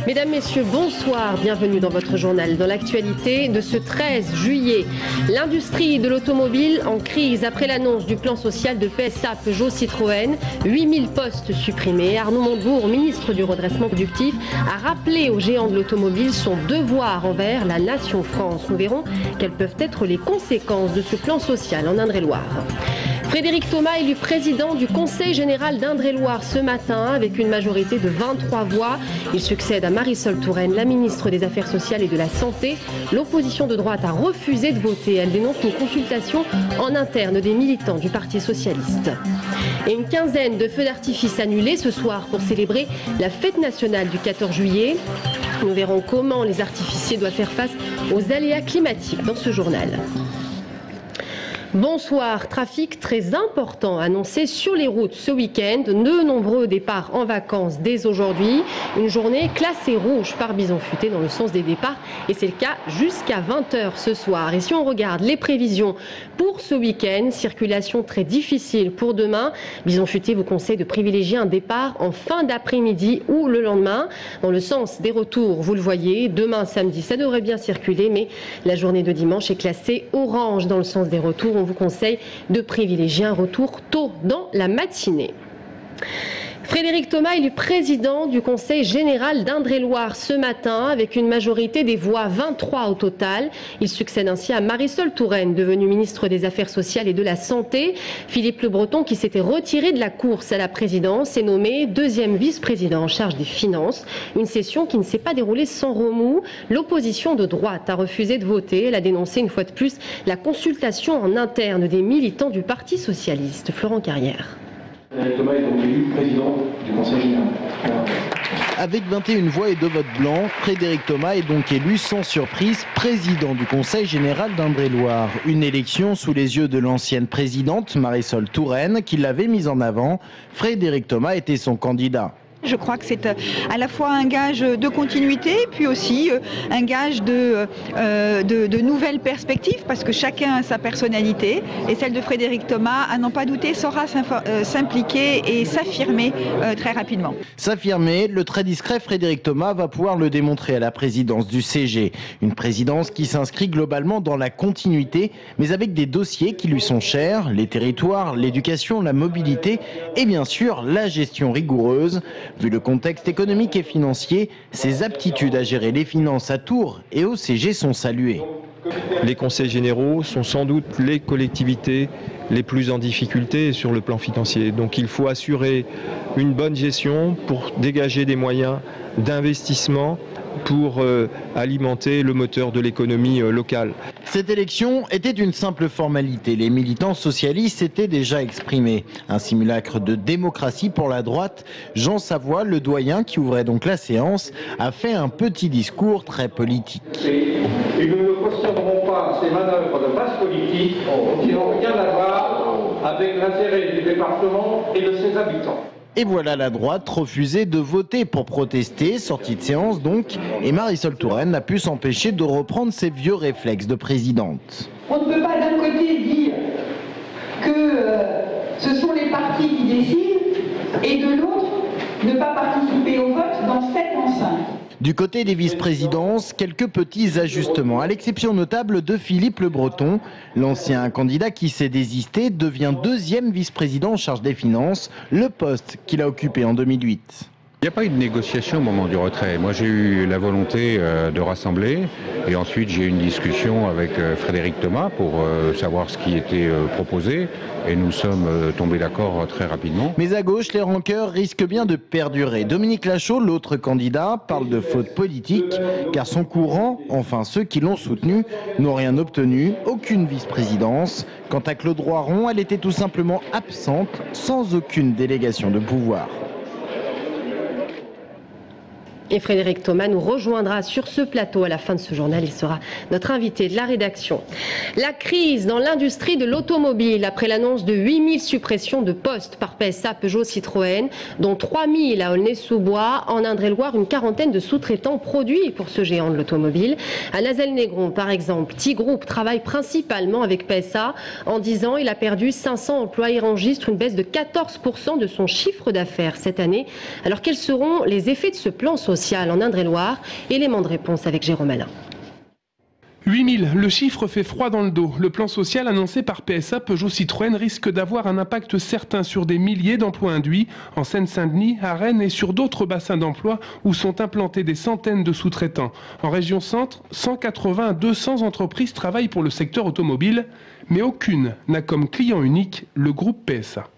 Mesdames, Messieurs, bonsoir, bienvenue dans votre journal. Dans l'actualité de ce 13 juillet, l'industrie de l'automobile en crise après l'annonce du plan social de PSA Peugeot Citroën, 8000 postes supprimés. Arnaud Montebourg, ministre du redressement productif, a rappelé aux géants de l'automobile son devoir envers la nation France. Nous verrons quelles peuvent être les conséquences de ce plan social en Indre-et-Loire. Frédéric Thomas élu président du Conseil général d'Indre-et-Loire ce matin avec une majorité de 23 voix. Il succède à Marisol Touraine, la ministre des Affaires sociales et de la Santé. L'opposition de droite a refusé de voter. Elle dénonce une consultation en interne des militants du Parti socialiste. Et une quinzaine de feux d'artifice annulés ce soir pour célébrer la fête nationale du 14 juillet. Nous verrons comment les artificiers doivent faire face aux aléas climatiques dans ce journal. Bonsoir, trafic très important annoncé sur les routes ce week-end. De nombreux départs en vacances dès aujourd'hui. Une journée classée rouge par Bison Futé dans le sens des départs. Et c'est le cas jusqu'à 20h ce soir. Et si on regarde les prévisions pour ce week-end, circulation très difficile pour demain. Bison Futé vous conseille de privilégier un départ en fin d'après-midi ou le lendemain. Dans le sens des retours, vous le voyez, demain samedi, ça devrait bien circuler. Mais la journée de dimanche est classée orange dans le sens des retours. On vous conseille de privilégier un retour tôt dans la matinée. Frédéric Thomas élu président du Conseil général d'Indre-et-Loire ce matin avec une majorité des voix, 23 au total. Il succède ainsi à Marisol Touraine, devenue ministre des Affaires sociales et de la Santé. Philippe Le Breton, qui s'était retiré de la course à la présidence, est nommé deuxième vice-président en charge des finances. Une session qui ne s'est pas déroulée sans remous. L'opposition de droite a refusé de voter. Elle a dénoncé une fois de plus la consultation en interne des militants du Parti socialiste. Florent Carrière. Frédéric Thomas est donc élu président du Conseil général. Avec 21 voix et 2 votes blancs, Frédéric Thomas est donc élu sans surprise président du Conseil général d'Indre-et-Loire. Une élection sous les yeux de l'ancienne présidente Marisol Touraine qui l'avait mise en avant. Frédéric Thomas était son candidat. Je crois que c'est à la fois un gage de continuité, puis aussi un gage de nouvelles perspectives, parce que chacun a sa personnalité, et celle de Frédéric Thomas, à n'en pas douter, saura s'impliquer et s'affirmer très rapidement. S'affirmer, le très discret Frédéric Thomas va pouvoir le démontrer à la présidence du CG. Une présidence qui s'inscrit globalement dans la continuité, mais avec des dossiers qui lui sont chers, les territoires, l'éducation, la mobilité et bien sûr la gestion rigoureuse. Vu le contexte économique et financier, ses aptitudes à gérer les finances à Tours et au CG sont saluées. Les conseils généraux sont sans doute les collectivités les plus en difficulté sur le plan financier. Donc il faut assurer une bonne gestion pour dégager des moyens d'investissement pour alimenter le moteur de l'économie locale. Cette élection était une simple formalité. Les militants socialistes s'étaient déjà exprimés. Un simulacre de démocratie pour la droite. Jean Savoie, le doyen qui ouvrait donc la séance, a fait un petit discours très politique. Et nous ne cautionnerons pas ces manœuvres de base politique qui n'ont rien à voir avec l'intérêt du département et de ses habitants. Et voilà la droite refuser de voter pour protester, sortie de séance donc, et Marisol Touraine n'a pu s'empêcher de reprendre ses vieux réflexes de présidente. On ne peut pas d'un côté dire que ce sont les partis qui décident et de l'autre ne pas participer au vote dans cette enceinte. Du côté des vice-présidences, quelques petits ajustements, à l'exception notable de Philippe Le Breton. L'ancien candidat qui s'est désisté devient deuxième vice-président en charge des finances, le poste qu'il a occupé en 2008. Il n'y a pas eu de négociation au moment du retrait. Moi, j'ai eu la volonté de rassembler et ensuite j'ai eu une discussion avec Frédéric Thomas pour savoir ce qui était proposé et nous sommes tombés d'accord très rapidement. Mais à gauche, les rancœurs risquent bien de perdurer. Dominique Lachaud, l'autre candidat, parle de faute politique car son courant, enfin ceux qui l'ont soutenu, n'ont rien obtenu, aucune vice-présidence. Quant à Claude Roiron, elle était tout simplement absente, sans aucune délégation de pouvoir. Et Frédéric Thomas nous rejoindra sur ce plateau à la fin de ce journal. Il sera notre invité de la rédaction. La crise dans l'industrie de l'automobile après l'annonce de 8000 suppressions de postes par PSA, Peugeot, Citroën, dont 3000 à Aulnay-sous-Bois. En Indre-et-Loire, une quarantaine de sous-traitants produits pour ce géant de l'automobile. À Nazelles-Négron, par exemple, T-Group travaille principalement avec PSA. En 10 ans, il a perdu 500 emplois et enregistre une baisse de 14% de son chiffre d'affaires cette année. Alors quels seront les effets de ce plan social en Indre-et-Loire? Élément de réponse avec Jérôme Alain. 8000, le chiffre fait froid dans le dos. Le plan social annoncé par PSA Peugeot Citroën risque d'avoir un impact certain sur des milliers d'emplois induits en Seine-Saint-Denis, à Rennes et sur d'autres bassins d'emploi où sont implantés des centaines de sous-traitants. En région centre, 180 à 200 entreprises travaillent pour le secteur automobile, mais aucune n'a comme client unique le groupe PSA.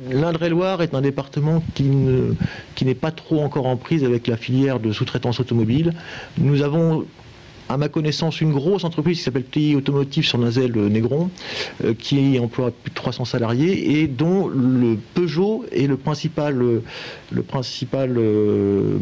L'Indre-et-Loire est un département qui n'est pas trop encore en prise avec la filière de sous-traitance automobile. Nous avons, à ma connaissance, une grosse entreprise qui s'appelle TI Automotive sur Nazelles-Négron, qui emploie plus de 300 salariés et dont le Peugeot est le principal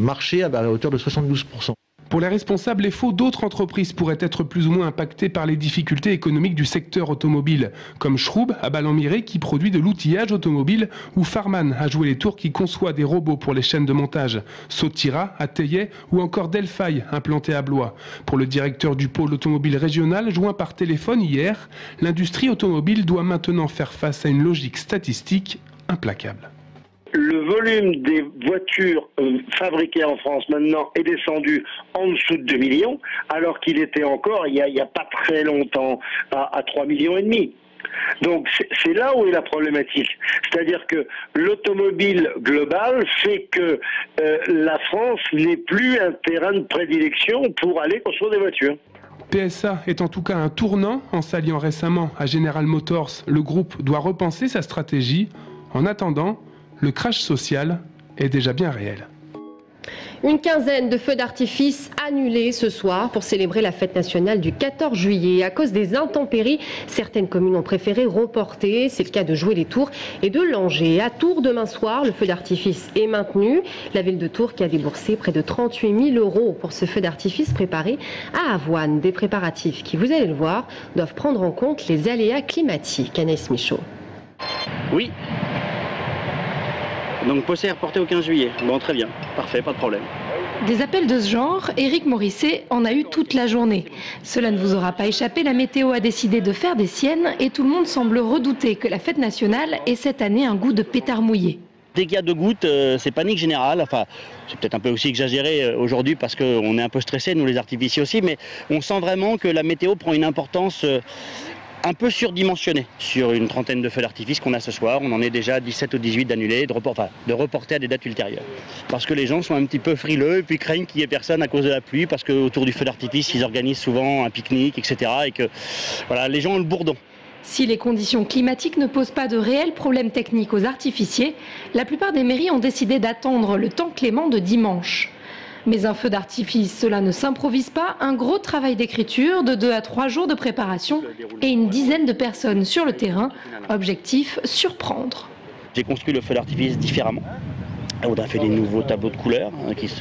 marché à hauteur de 72%. Pour les responsables FO, d'autres entreprises pourraient être plus ou moins impactées par les difficultés économiques du secteur automobile, comme Schroub à Ballon-Miré qui produit de l'outillage automobile, ou Farman à Jouer-les-Tours qui conçoit des robots pour les chaînes de montage, Sotira à Teillet ou encore Delphi implanté à Blois. Pour le directeur du pôle automobile régional joint par téléphone hier, l'industrie automobile doit maintenant faire face à une logique statistique implacable. Le volume des voitures fabriquées en France maintenant est descendu en dessous de 2 millions, alors qu'il était encore, il y a pas très longtemps, à 3,5 millions. Donc c'est là où est la problématique. C'est-à-dire que l'automobile globale fait que la France n'est plus un terrain de prédilection pour aller construire des voitures. PSA est en tout cas un tournant. En s'alliant récemment à General Motors, le groupe doit repenser sa stratégie. En attendant, le crash social est déjà bien réel. Une quinzaine de feux d'artifice annulés ce soir pour célébrer la fête nationale du 14 juillet. À cause des intempéries, certaines communes ont préféré reporter. C'est le cas de Jouer-les-Tours et de Langeais. À Tours, demain soir, le feu d'artifice est maintenu. La ville de Tours qui a déboursé près de 38 000 € pour ce feu d'artifice préparé à Avoine. Des préparatifs qui, vous allez le voir, doivent prendre en compte les aléas climatiques. Anaïs Michaud. Oui. Donc Possé reporté au 15 juillet. Bon, très bien, parfait, pas de problème. Des appels de ce genre, Éric Morisset en a eu toute la journée. Cela ne vous aura pas échappé, la météo a décidé de faire des siennes et tout le monde semble redouter que la fête nationale ait cette année un goût de pétard mouillé. Dès qu'il y a 2 gouttes, c'est panique générale. Enfin, c'est peut-être un peu aussi exagéré aujourd'hui parce qu'on est un peu stressés, nous les artificiers aussi, mais on sent vraiment que la météo prend une importance un peu surdimensionné sur une trentaine de feux d'artifice qu'on a ce soir. On en est déjà à 17 ou 18 d'annulés, de reporter à des dates ultérieures. Parce que les gens sont un petit peu frileux et puis craignent qu'il n'y ait personne à cause de la pluie, parce qu'autour du feu d'artifice, ils organisent souvent un pique-nique, etc. Et que voilà, les gens ont le bourdon. Si les conditions climatiques ne posent pas de réels problèmes techniques aux artificiers, la plupart des mairies ont décidé d'attendre le temps clément de dimanche. Mais un feu d'artifice, cela ne s'improvise pas. Un gros travail d'écriture de 2 à 3 jours de préparation et une dizaine de personnes sur le terrain. Objectif, surprendre. J'ai construit le feu d'artifice différemment. On a fait des nouveaux tableaux de couleurs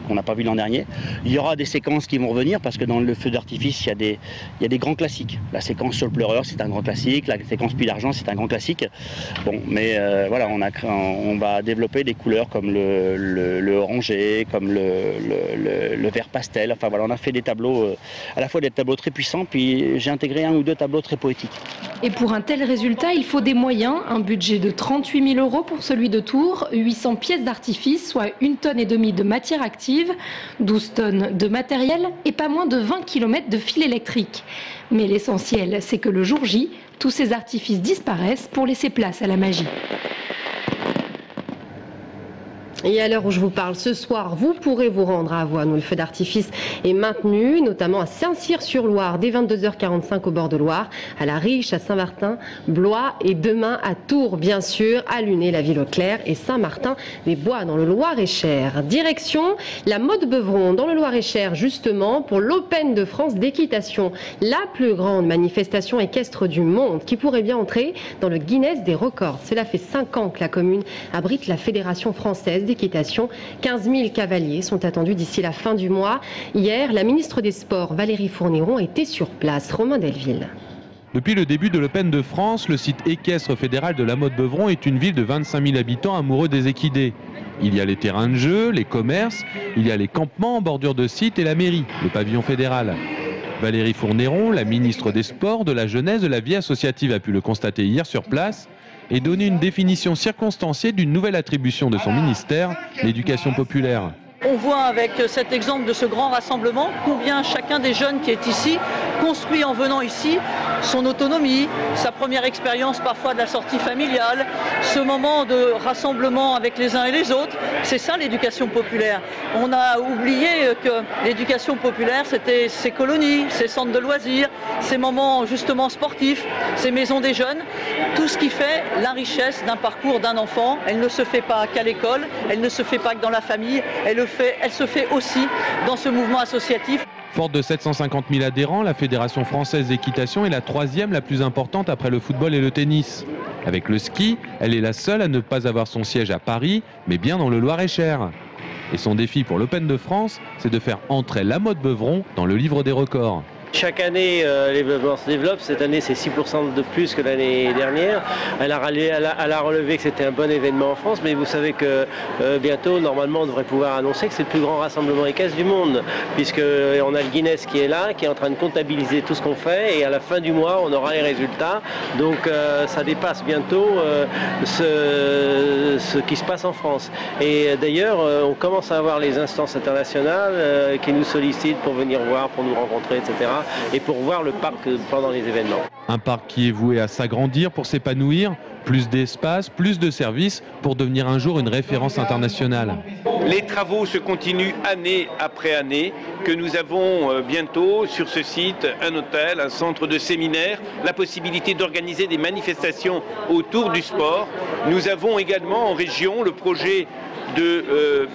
qu'on n'a pas vu l'an dernier. Il y aura des séquences qui vont revenir parce que dans le feu d'artifice, il y a des grands classiques. La séquence sur le pleureur, c'est un grand classique. La séquence Puits d'argent, c'est un grand classique. Bon, mais voilà, on va développer des couleurs comme le orangé, comme le vert pastel. Enfin voilà, on a fait des tableaux, à la fois des tableaux très puissants, puis j'ai intégré 1 ou 2 tableaux très poétiques. Et pour un tel résultat, il faut des moyens. Un budget de 38 000 € pour celui de Tours, 800 pièces d'artifice, soit 1,5 tonne de matière active, 12 tonnes de matériel et pas moins de 20 km de fil électrique. Mais l'essentiel, c'est que le jour J, tous ces artifices disparaissent pour laisser place à la magie. Et à l'heure où je vous parle, ce soir, vous pourrez vous rendre à Avoine où le feu d'artifice est maintenu, notamment à Saint-Cyr-sur-Loire, dès 22h45 au bord de Loire, à La Riche, à Saint-Martin, Blois et demain à Tours, bien sûr, à Luné, la Ville-aux-Clercs et Saint-Martin-des-Bois dans le Loir-et-Cher. Direction la Motte-Beuvron dans le Loir-et-Cher, justement, pour l'Open de France d'équitation, la plus grande manifestation équestre du monde qui pourrait bien entrer dans le Guinness des records. Cela fait 5 ans que la commune abrite la Fédération française d'équitation. 15 000 cavaliers sont attendus d'ici la fin du mois. Hier, la ministre des Sports, Valérie Fourniron, était sur place. Romain Delville. Depuis le début de l'Open de France, le site équestre fédéral de La Motte-Beuvron est une ville de 25 000 habitants amoureux des équidés. Il y a les terrains de jeu, les commerces, il y a les campements en bordure de site et la mairie, le pavillon fédéral. Valérie Fourniron, la ministre des Sports, de la Jeunesse, de la vie associative, a pu le constater hier sur place et donner une définition circonstanciée d'une nouvelle attribution de son ministère, l'éducation populaire. On voit avec cet exemple de ce grand rassemblement combien chacun des jeunes qui est ici construit en venant ici son autonomie, sa première expérience parfois de la sortie familiale, ce moment de rassemblement avec les uns et les autres. C'est ça l'éducation populaire. On a oublié que l'éducation populaire c'était ces colonies, ces centres de loisirs, ces moments justement sportifs, ces maisons des jeunes, tout ce qui fait la richesse d'un parcours d'un enfant. Elle ne se fait pas qu'à l'école, elle ne se fait pas que dans la famille, elle se fait aussi dans ce mouvement associatif. Forte de 750 000 adhérents, la Fédération française d'équitation est la troisième la plus importante après le football et le tennis. Avec le ski, elle est la seule à ne pas avoir son siège à Paris, mais bien dans le Loir-et-Cher. Et son défi pour l'Open de France, c'est de faire entrer La Motte-Beuvron dans le livre des records. Chaque année, l'événement se développe. Cette année, c'est 6% de plus que l'année dernière. Elle a relevé que c'était un bon événement en France, mais vous savez que bientôt, normalement, on devrait pouvoir annoncer que c'est le plus grand rassemblement équestre du monde, puisqu'on a le Guinness qui est là, qui est en train de comptabiliser tout ce qu'on fait, et à la fin du mois, on aura les résultats. Donc, ça dépasse bientôt ce qui se passe en France. Et d'ailleurs, on commence à avoir les instances internationales qui nous sollicitent pour venir voir, pour nous rencontrer, etc. et pour voir le parc pendant les événements. Un parc qui est voué à s'agrandir pour s'épanouir, plus d'espace, plus de services pour devenir un jour une référence internationale. Les travaux se continuent année après année, que nous avons bientôt sur ce site un hôtel, un centre de séminaire, la possibilité d'organiser des manifestations autour du sport. Nous avons également en région le projet de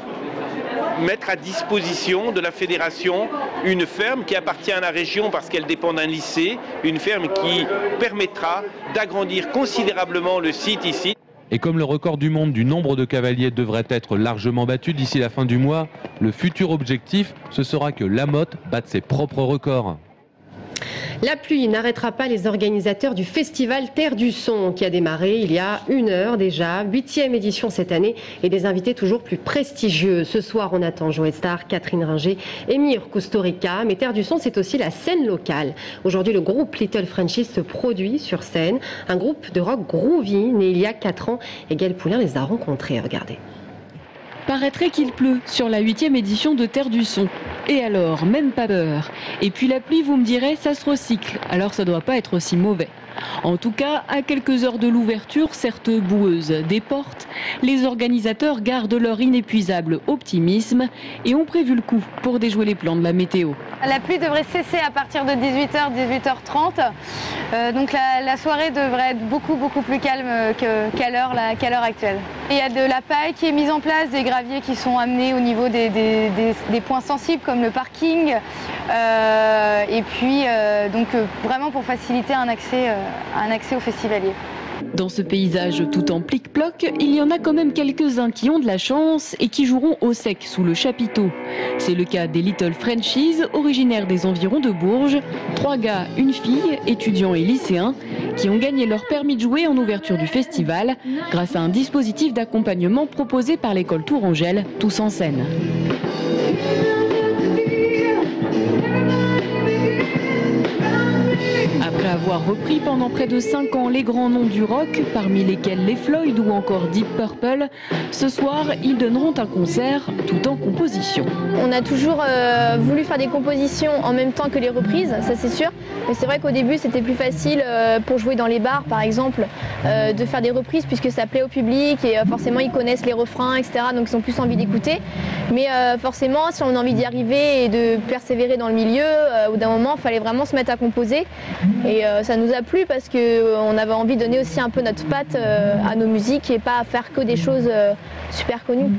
mettre à disposition de la fédération une ferme qui appartient à la région parce qu'elle dépend d'un lycée, une ferme qui permettra d'agrandir considérablement le site ici. Et comme le record du monde du nombre de cavaliers devrait être largement battu d'ici la fin du mois, le futur objectif, ce sera que La Motte batte ses propres records. La pluie n'arrêtera pas les organisateurs du festival Terre du Son qui a démarré il y a 1 heure déjà, 8e édition cette année et des invités toujours plus prestigieux. Ce soir on attend Joe Star, Catherine Ringer, Émir Kusturica, mais Terre du Son c'est aussi la scène locale. Aujourd'hui le groupe Little Frenchies se produit sur scène, un groupe de rock groovy né il y a 4 ans et Gaël Poulin les a rencontrés, regardez. Paraîtrait qu'il pleut sur la 8e édition de Terre du Son. Et alors, même pas peur. Et puis la pluie, vous me direz, ça se recycle, alors ça doit pas être aussi mauvais. En tout cas, à quelques heures de l'ouverture, certes boueuse des portes, les organisateurs gardent leur inépuisable optimisme et ont prévu le coup pour déjouer les plans de la météo. La pluie devrait cesser à partir de 18h, 18h30. Donc la soirée devrait être beaucoup plus calme qu'à l'heure actuelle. Il y a de la paille qui est mise en place, des graviers qui sont amenés au niveau des points sensibles comme le parking. Et puis donc vraiment pour faciliter un accès aux festivaliers. Dans ce paysage tout en plic-ploc, il y en a quand même quelques-uns qui ont de la chance et qui joueront au sec sous le chapiteau. C'est le cas des Little Frenchies, originaires des environs de Bourges. 3 gars, une fille, étudiants et lycéens, qui ont gagné leur permis de jouer en ouverture du festival grâce à un dispositif d'accompagnement proposé par l'école Tourangelle, Tous en scène. Après avoir repris pendant près de 5 ans les grands noms du rock, parmi lesquels les Floyd ou encore Deep Purple, ce soir, ils donneront un concert tout en composition. On a toujours voulu faire des compositions en même temps que les reprises, ça c'est sûr. Mais c'est vrai qu'au début, c'était plus facile pour jouer dans les bars, par exemple, de faire des reprises puisque ça plaît au public et forcément ils connaissent les refrains, etc. Donc ils ont plus envie d'écouter. Mais forcément, si on a envie d'y arriver et de persévérer dans le milieu, au bout d'un moment, il fallait vraiment se mettre à composer. Et ça nous a plu parce qu'on avait envie de donner aussi un peu notre patte à nos musiques et pas à faire que des choses super connues.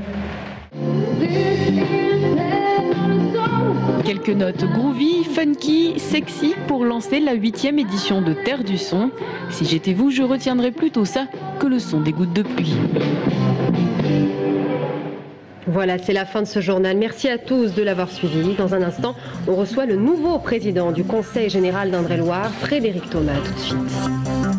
Quelques notes groovy, funky, sexy pour lancer la 8e édition de Terre du Son. Si j'étais vous, je retiendrais plutôt ça que le son des gouttes de pluie. Voilà, c'est la fin de ce journal. Merci à tous de l'avoir suivi. Dans un instant, on reçoit le nouveau président du Conseil général d'Indre-et-Loire, Frédéric Thomas. Tout de suite.